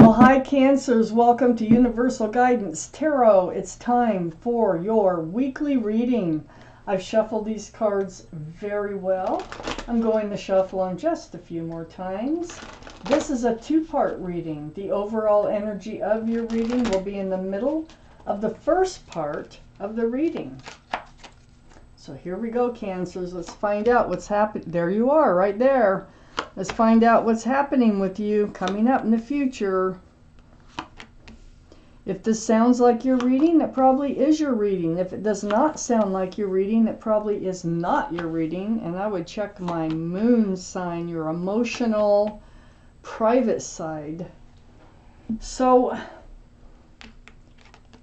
Well, hi Cancers, welcome to Universal Guidance Tarot. It's time for your weekly reading. I've shuffled these cards very well. I'm going to shuffle them just a few more times. This is a two-part reading. The overall energy of your reading will be in the middle of the first part of the reading. So here we go, Cancers. Let's find out what's happening. There you are, right there. Let's find out what's happening with you coming up in the future. If this sounds like your reading, it probably is your reading. If it does not sound like your reading, it probably is not your reading. And I would check my moon sign, your emotional, private side. So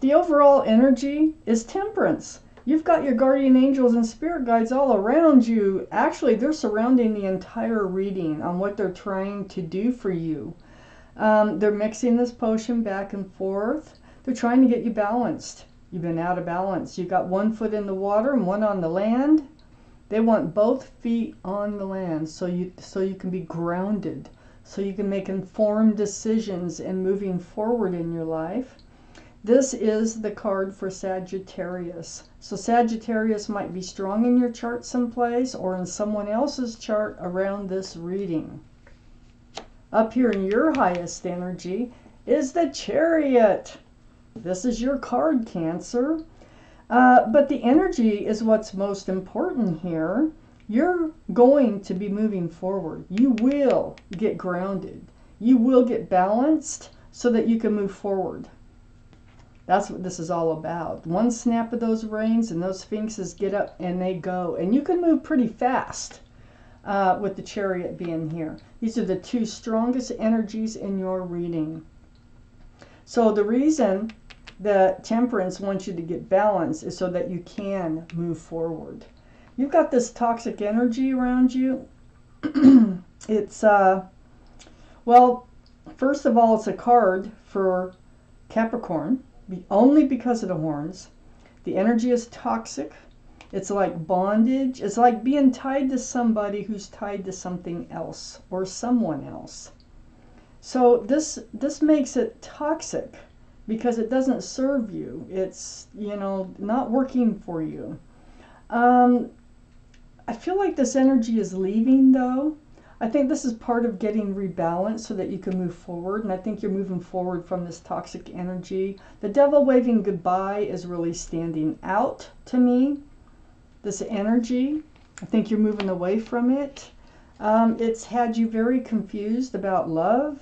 the overall energy is temperance. You've got your guardian angels and spirit guides all around you. Actually, they're surrounding the entire reading on what they're trying to do for you. They're mixing this potion back and forth. They're trying to get you balanced. You've been out of balance. You got one foot in the water and one on the land. They want both feet on the land so you can be grounded, so you can make informed decisions in moving forward in your life. This is the card for Sagittarius. So Sagittarius might be strong in your chart someplace or in someone else's chart around this reading. Up here in your highest energy is the Chariot. This is your card, Cancer. But the energy is what's most important here. You're going to be moving forward. You will get grounded. You will get balanced so that you can move forward. That's what this is all about. One snap of those reins and those sphinxes get up and they go. And you can move pretty fast with the Chariot being here. These are the two strongest energies in your reading. So the reason that Temperance wants you to get balanced is so that you can move forward. You've got this toxic energy around you. It's, well, first of all, it's a card for Capricorn. Only because of the horns. The energy is toxic. It's like bondage. It's like being tied to somebody who's tied to something else or someone else. So this makes it toxic because it doesn't serve you. It's, you know, not working for you. I feel like this energy is leaving though. I think this is part of getting rebalanced so that you can move forward. And I think you're moving forward from this toxic energy. The devil waving goodbye is really standing out to me. This energy, I think you're moving away from it. It's had you very confused about love.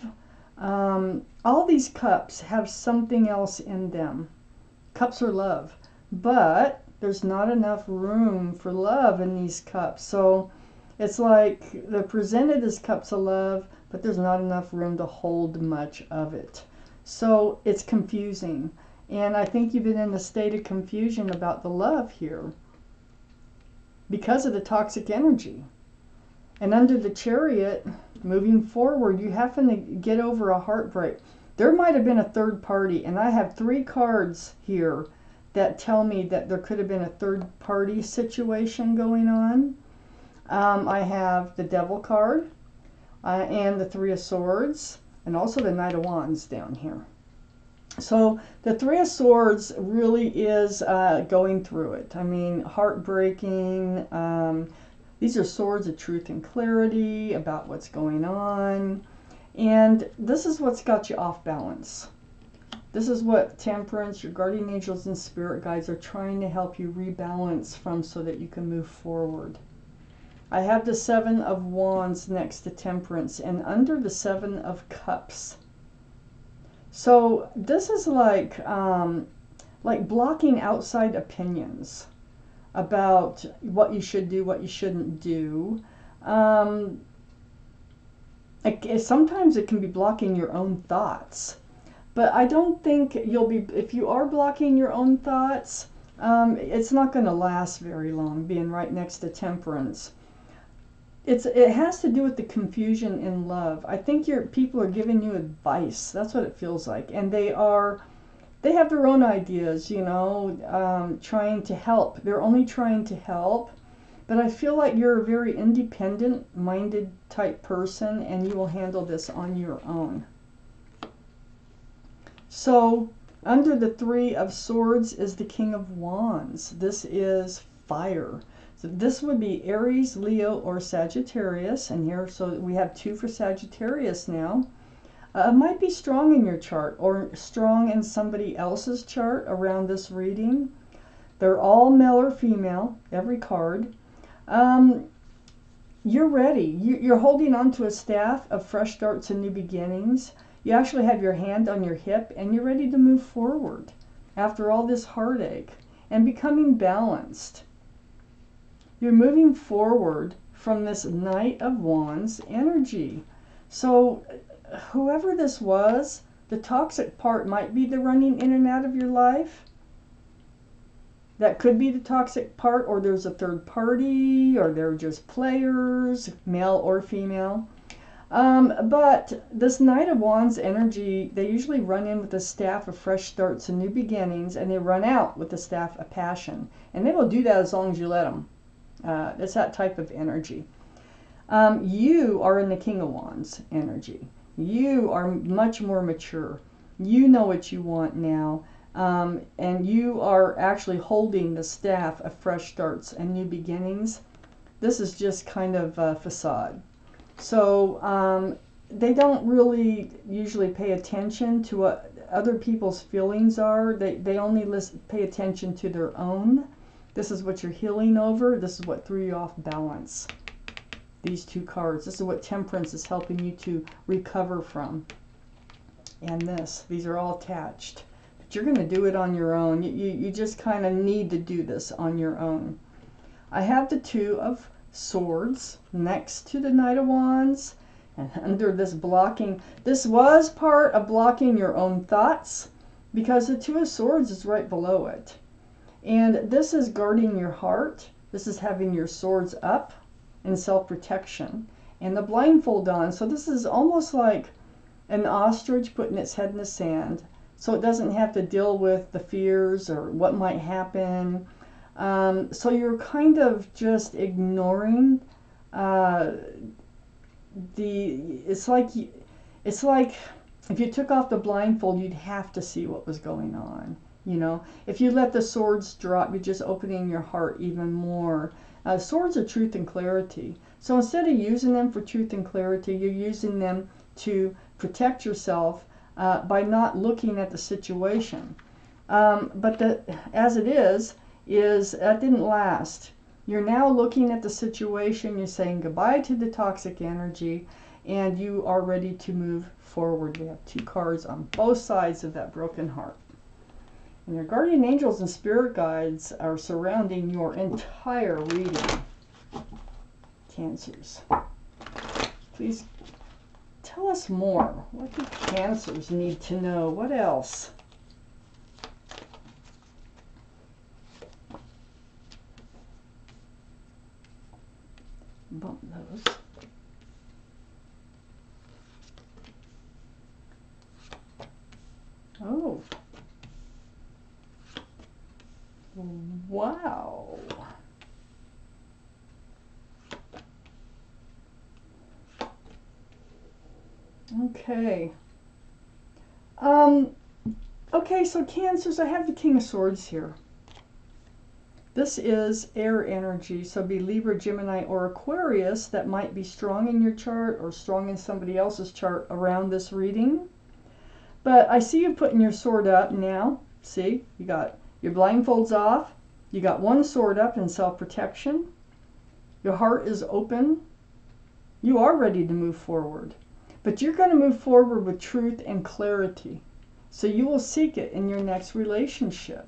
All these cups have something else in them. Cups are love. But there's not enough room for love in these cups. So it's like they're presented as cups of love, but there's not enough room to hold much of it. So it's confusing. And I think you've been in a state of confusion about the love here because of the toxic energy. And under the Chariot, moving forward, you happen to get over a heartbreak. There might have been a third party, and I have 3 cards here that tell me that there could have been a third party situation going on. I have the Devil card and the 3 of Swords and also the Knight of Wands down here. So the 3 of Swords really is going through it. I mean, heartbreaking. These are swords of truth and clarity about what's going on. And this is what's got you off balance. This is what Temperance, your guardian angels and spirit guides are trying to help you rebalance from so that you can move forward. I have the 7 of Wands next to Temperance and under the 7 of Cups. So this is like blocking outside opinions about what you should do, what you shouldn't do. Sometimes it can be blocking your own thoughts. But I don't think you'll be, if you are blocking your own thoughts, it's not going to last very long being right next to Temperance. It has to do with the confusion in love. I think people are giving you advice. That's what it feels like. And they have their own ideas, you know, trying to help. They're only trying to help. But I feel like you're a very independent-minded type person and you will handle this on your own. So under the Three of Swords is the King of Wands. This is fire. So this would be Aries, Leo, or Sagittarius. And here, so we have 2 for Sagittarius now. Might be strong in your chart or strong in somebody else's chart around this reading. They're all male or female, every card. You're ready. You're holding on to a staff of fresh starts and new beginnings. You actually have your hand on your hip and you're ready to move forward after all this heartache and becoming balanced. You're moving forward from this Knight of Wands energy. So whoever this was, the toxic part might be the running in and out of your life. That could be the toxic part, or there's a third party, or they're just players, male or female. But this Knight of Wands energy, they usually run in with the staff of fresh starts and new beginnings, and they run out with the staff of passion. And they will do that as long as you let them. It's that type of energy. You are in the King of Wands energy. You are much more mature. You know what you want now. And you are actually holding the staff of fresh starts and new beginnings. This is just kind of a facade. So they don't really usually pay attention to what other people's feelings are. They only pay attention to their own. This is what you're healing over. This is what threw you off balance. These 2 cards. This is what Temperance is helping you to recover from. And these are all attached. But you're going to do it on your own. You just kind of need to do this on your own. I have the 2 of Swords next to the Knight of Wands. And under this blocking, this was part of blocking your own thoughts because the 2 of Swords is right below it. And this is guarding your heart. This is having your swords up in self-protection and the blindfold on. So this is almost like an ostrich putting its head in the sand, so it doesn't have to deal with the fears or what might happen. So you're kind of just ignoring it's like if you took off the blindfold, you'd have to see what was going on. You know, if you let the swords drop, you're just opening your heart even more. Swords are truth and clarity. So instead of using them for truth and clarity, you're using them to protect yourself by not looking at the situation. But as it is that didn't last. You're now looking at the situation, you're saying goodbye to the toxic energy, and you are ready to move forward. We have 2 cards on both sides of that broken heart. And your guardian angels and spirit guides are surrounding your entire reading. Cancers, please tell us more. What do Cancers need to know? What else? Bump those. Oh. Wow. Okay. Okay, so Cancers, I have the King of Swords here. This is air energy, so be Libra, Gemini, or Aquarius that might be strong in your chart or strong in somebody else's chart around this reading. But I see you putting your sword up now. See, you got your blindfolds off. You got one sword up in self-protection. Your heart is open. You are ready to move forward. But you're going to move forward with truth and clarity. So you will seek it in your next relationship.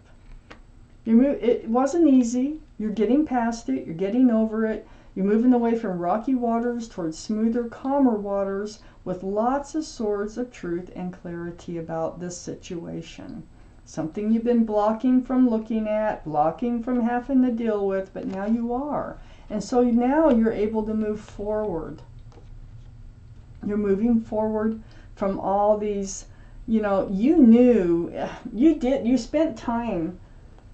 It wasn't easy. You're getting past it. You're getting over it. You're moving away from rocky waters towards smoother, calmer waters with lots of swords of truth and clarity about this situation. Something you've been blocking from looking at, blocking from having to deal with, but now you are. And so now you're able to move forward. You're moving forward from all these, you spent time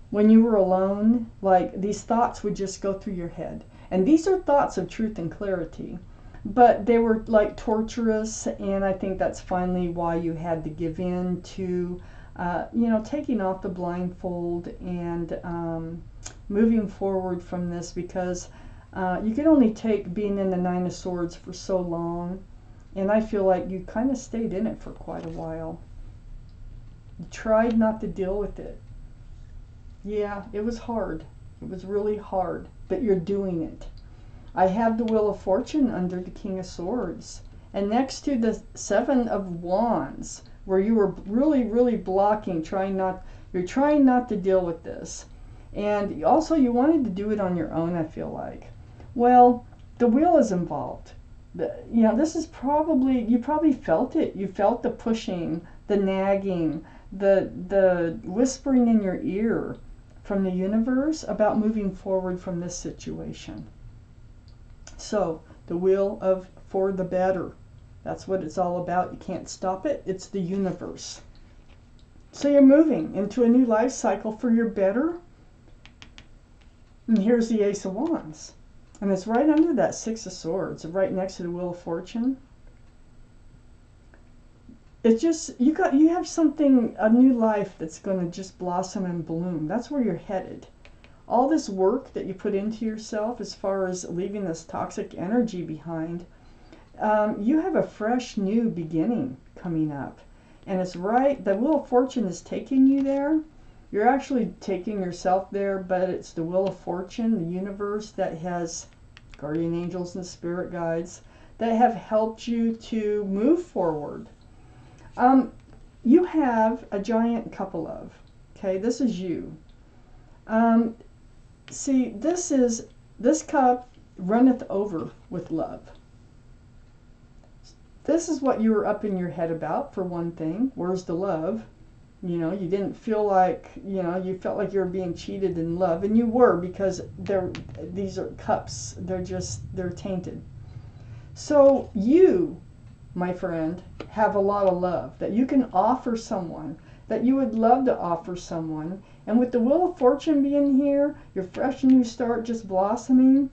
when you were alone, like these thoughts would just go through your head. And these are thoughts of truth and clarity. but they were like torturous, and I think that's finally why you had to give in to, taking off the blindfold and moving forward from this, because you can only take being in the Nine of Swords for so long, and I feel like you kind of stayed in it for quite a while. You tried not to deal with it. Yeah, it was hard. It was really hard, but you're doing it. I have the Wheel of Fortune under the King of Swords. And next to the Seven of Wands, where you were really, really blocking, you're trying not to deal with this. And also you wanted to do it on your own, I feel like. Well, the wheel is involved. This is probably, you probably felt it. You felt the pushing, the nagging, the whispering in your ear from the universe about moving forward from this situation. So the wheel of for the better. That's what it's all about. You can't stop it. It's the universe. So you're moving into a new life cycle for your better. And here's the Ace of Wands. And it's right under that Six of Swords, right next to the Wheel of Fortune. It's just, you have something, a new life that's going to just blossom and bloom. That's where you're headed. All this work that you put into yourself as far as leaving this toxic energy behind, you have a fresh new beginning coming up. And it's right, the Wheel of Fortune is taking you there. You're actually taking yourself there, but it's the Wheel of Fortune, the universe, that has guardian angels and spirit guides that have helped you to move forward. You have a giant cup of love. Okay, this is you. See, this cup runneth over with love. This is what you were up in your head about, for one thing. Where's the love? You didn't feel like, you felt like you were being cheated in love, and you were, because these are cups. They're tainted. So you, my friend, have a lot of love that you can offer someone, that you would love to offer someone. And with the Wheel of Fortune being here, your fresh new start just blossoming,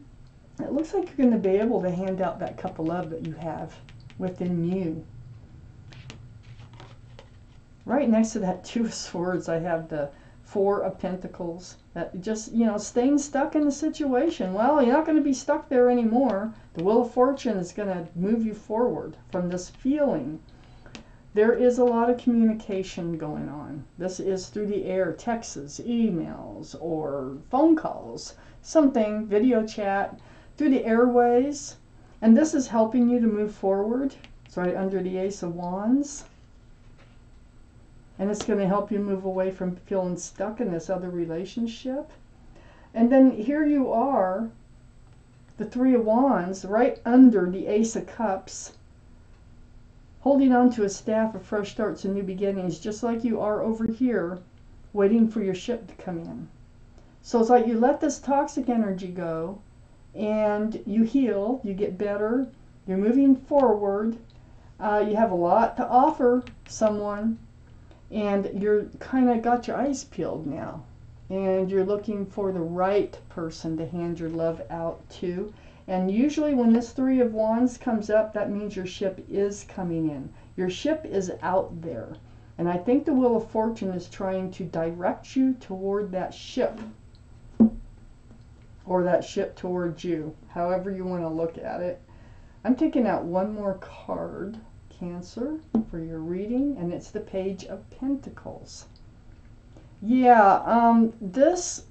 it looks like you're going to be able to hand out that cup of love that you have within you. Right next to that Two of Swords, I have the Four of Pentacles. That just, staying stuck in the situation. Well, you're not going to be stuck there anymore. The Wheel of Fortune is going to move you forward from this feeling. There is a lot of communication going on. This is through the air, texts, emails, or phone calls, something, video chat, through the airways. And this is helping you to move forward. It's right under the Ace of Wands. And it's going to help you move away from feeling stuck in this other relationship. And then here you are, the Three of Wands, right under the Ace of Cups, holding on to a staff of fresh starts and new beginnings, just like you are over here, waiting for your ship to come in. So it's like you let this toxic energy go, and you heal, you get better, you're moving forward, you have a lot to offer someone, and you're kind of got your eyes peeled now, and you're looking for the right person to hand your love out to. And usually when this Three of Wands comes up, that means your ship is coming in. Your ship is out there. And I think the Wheel of Fortune is trying to direct you toward that ship, or that ship towards you, however you want to look at it. I'm taking out one more card, Cancer, for your reading, and it's the Page of Pentacles. Yeah, this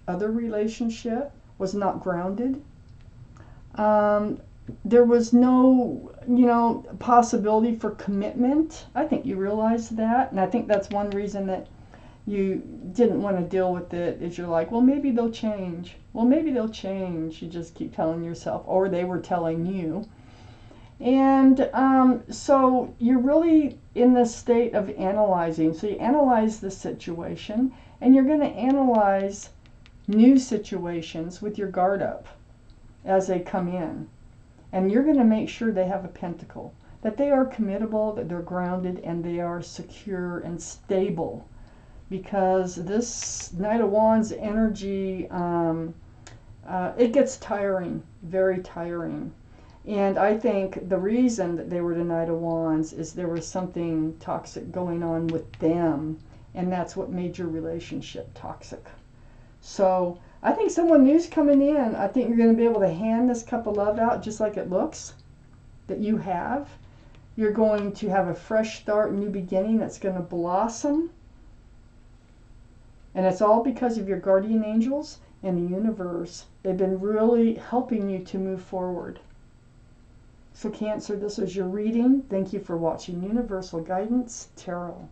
other relationship was not grounded. There was no, possibility for commitment. I think you realize that, and I think that's one reason that you didn't want to deal with it, is you're like, well, maybe they'll change. Well, maybe they'll change. You just keep telling yourself, or they were telling you. And so you're really in this state of analyzing. So you analyze the situation, and you're going to analyze new situations with your guard up as they come in. And you're going to make sure they have a pentacle, that they are committable, that they're grounded, and they are secure and stable. Because this Knight of Wands energy, it gets tiring, very tiring. And I think the reason that they were the Knight of Wands is there was something toxic going on with them, and that's what made your relationship toxic. So I think someone new's coming in. I think you're going to be able to hand this cup of love out just like it looks that you have. You're going to have a fresh start, new beginning that's going to blossom. And it's all because of your guardian angels and the universe. They've been really helping you to move forward. So Cancer, this is your reading. Thank you for watching Universal Guidance Tarot.